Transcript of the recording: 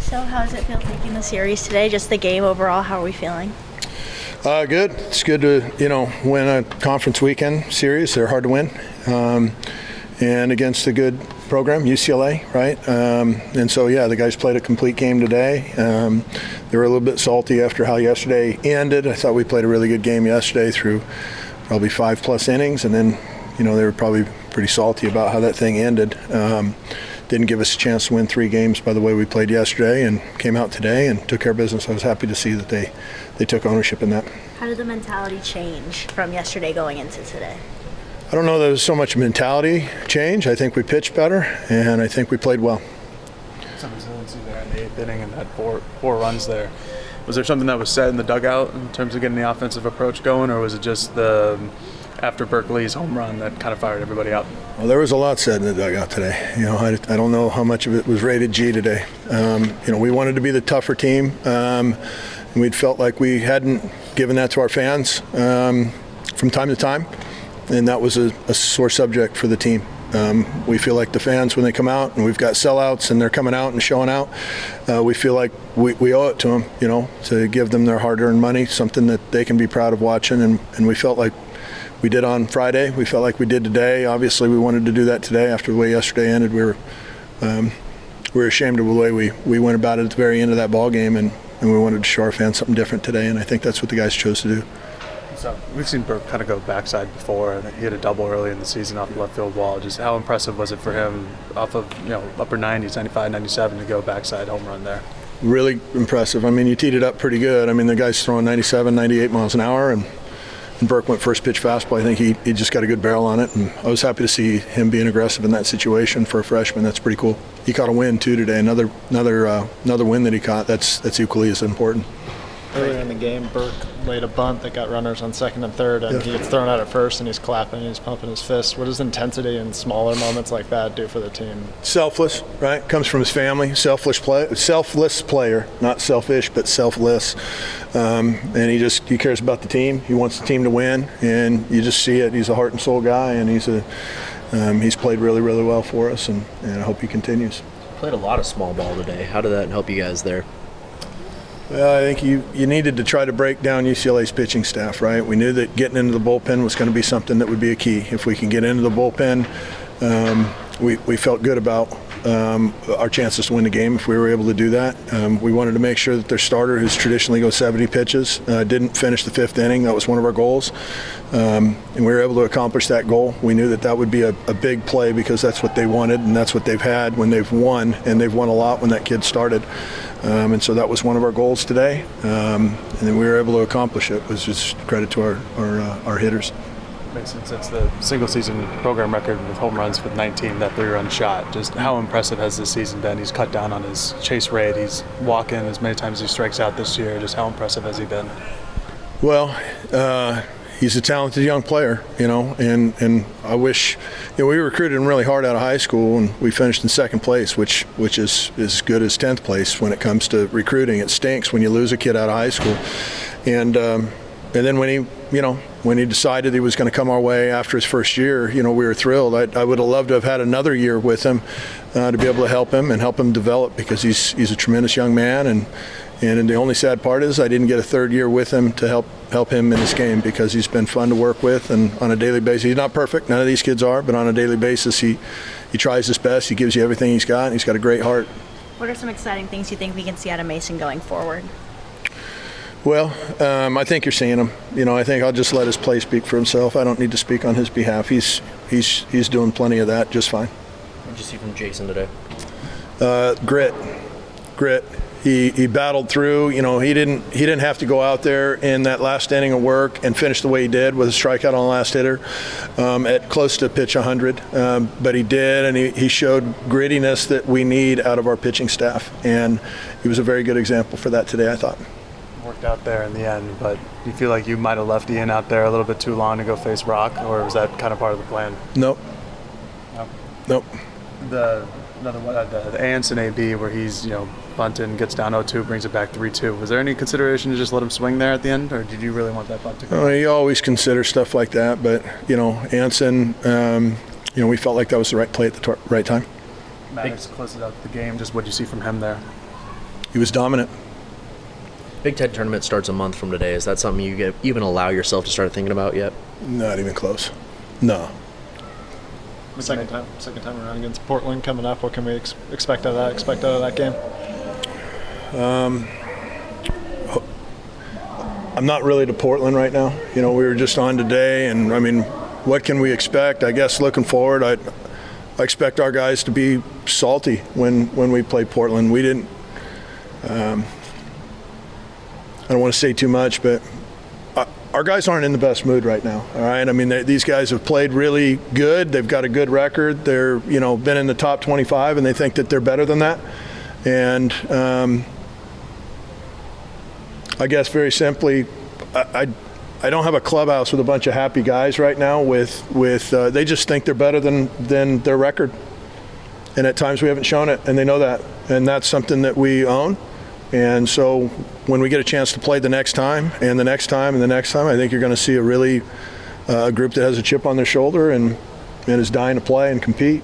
So how does it feel taking the series today? Just the game overall, how are we feeling? Good. It's good to, win a conference weekend series. They're hard to win. And against a good program, UCLA, right? And so, the guys played a complete game today. They were a little bit salty after how yesterday ended. I thought we played a really good game yesterday through probably 5+ innings. And then, they were probably pretty salty about how that thing ended. Didn't give us a chance to win 3 games by the way we played yesterday, and came out today and took care of business. I was happy to see that they took ownership in that. How did the mentality change from yesterday going into today? I don't know that there was so much mentality change. I think we pitched better, and I think we played well. Some resiliency there in the 8th inning and had four runs there. Was there something that was said in the dugout in terms of getting the offensive approach going, or was it just the after Berkeley's home run that kind of fired everybody up? Well, there was a lot said in the dugout today. I don't know how much of it was rated G today. We wanted to be the tougher team. And we'd felt like we hadn't given that to our fans from time to time. And that was a sore subject for the team. We feel like the fans, when they come out and we've got sellouts and they're coming out and showing out, we feel like we owe it to them, to give them their hard-earned money, something that they can be proud of watching. And we felt like we did on Friday. We felt like we did today. Obviously, we wanted to do that today after the way yesterday ended. We were ashamed of the way we went about it at the very end of that ball game, and we wanted to show our fans something different today, and I think that's what the guys chose to do. So we've seen Burke kind of go backside before, and he hit a double early in the season off the left field wall. Just how impressive was it for him off of upper 90s, 95, 97 to go backside home run there? Really impressive. You teed it up pretty good. The guy's throwing 97, 98 miles an hour, and Burke went first pitch fastball. I think he just got a good barrel on it, and I was happy to see him being aggressive in that situation for a freshman. That's pretty cool. He caught a win too today. Another win that he caught. That's equally as important. Earlier in the game, Burke laid a bunt that got runners on second and third, and he gets thrown out at first, and he's clapping, and he's pumping his fist. What does intensity in smaller moments like that do for the team? Selfless, right? Comes from his family. Selfless player, not selfish, but selfless. And he cares about the team. He wants the team to win, and you just see it. He's a heart and soul guy, and he's played really, really well for us, and I hope he continues. Played a lot of small ball today. How did that help you guys there? Well, I think you needed to try to break down UCLA's pitching staff, right? We knew that getting into the bullpen was going to be something that would be a key. If we can get into the bullpen, we felt good about our chances to win the game if we were able to do that. We wanted to make sure that their starter, who's traditionally goes 70 pitches, didn't finish the 5th inning. That was one of our goals. And we were able to accomplish that goal. We knew that would be a big play because that's what they wanted and that's what they've had when they've won, and they've won a lot when that kid started. And so that was one of our goals today. And then we were able to accomplish it. It was just credit to our hitters. Makes sense. It's the single season program record with home runs with 19, that 3-run shot. Just how impressive has this season been? He's cut down on his chase rate. He's walking as many times as he strikes out this year. Just how impressive has he been? Well, he's a talented young player, and I wish, we recruited him really hard out of high school, and we finished in 2nd place, which is as good as 10th place when it comes to recruiting. It stinks when you lose a kid out of high school. And then when he decided he was going to come our way after his first year, we were thrilled. I would have loved to have had another year with him to be able to help him develop, because he's a tremendous young man. And the only sad part is I didn't get a 3rd year with him to help him in this game, because he's been fun to work with, and on a daily basis. He's not perfect. None of these kids are, but on a daily basis he tries his best. He gives you everything he's got, and he's got a great heart. What are some exciting things you think we can see out of Mason going forward? Well, I think you're seeing him. I think I'll just let his play speak for himself. I don't need to speak on his behalf. He's doing plenty of that just fine. What did you see from Jason today? Grit. He battled through. He didn't have to go out there in that last inning of work and finish the way he did with a strikeout on the last hitter at close to pitch 100. But he did, and he showed grittiness that we need out of our pitching staff. And he was a very good example for that today, I thought. Worked out there in the end, but you feel like you might have left Ian out there a little bit too long to go face Rock, or was that kind of part of the plan? Nope. The Anson AB where he's bunting, gets down 0-2, brings it back 3-2. Was there any consideration to just let him swing there at the end, or did you really want that bunt to go? You always consider stuff like that, but Anson, we felt like that was the right play at the right time. Matters closes out the game. Just what do you see from him there? he was dominant. Big Ten tournament starts a month from today. Is that something you even allow yourself to start thinking about yet? Not even close. No. Second time around against Portland coming up. What can we expect out of that game? I'm not really to Portland right now. We were just on today, and I mean, what can we expect? I guess looking forward, I expect our guys to be salty when we play Portland. We didn't. I don't want to say too much, but our guys aren't in the best mood right now. All right, I mean, these guys have played really good. They've got a good record. They're been in the top 25, and they think that they're better than that. And I guess very simply, I don't have a clubhouse with a bunch of happy guys right now. They just think they're better than their record, and at times we haven't shown it, and they know that, and that's something that we own. And so when we get a chance to play the next time and the next time and the next time, I think you're going to see a really group that has a chip on their shoulder and is dying to play and compete.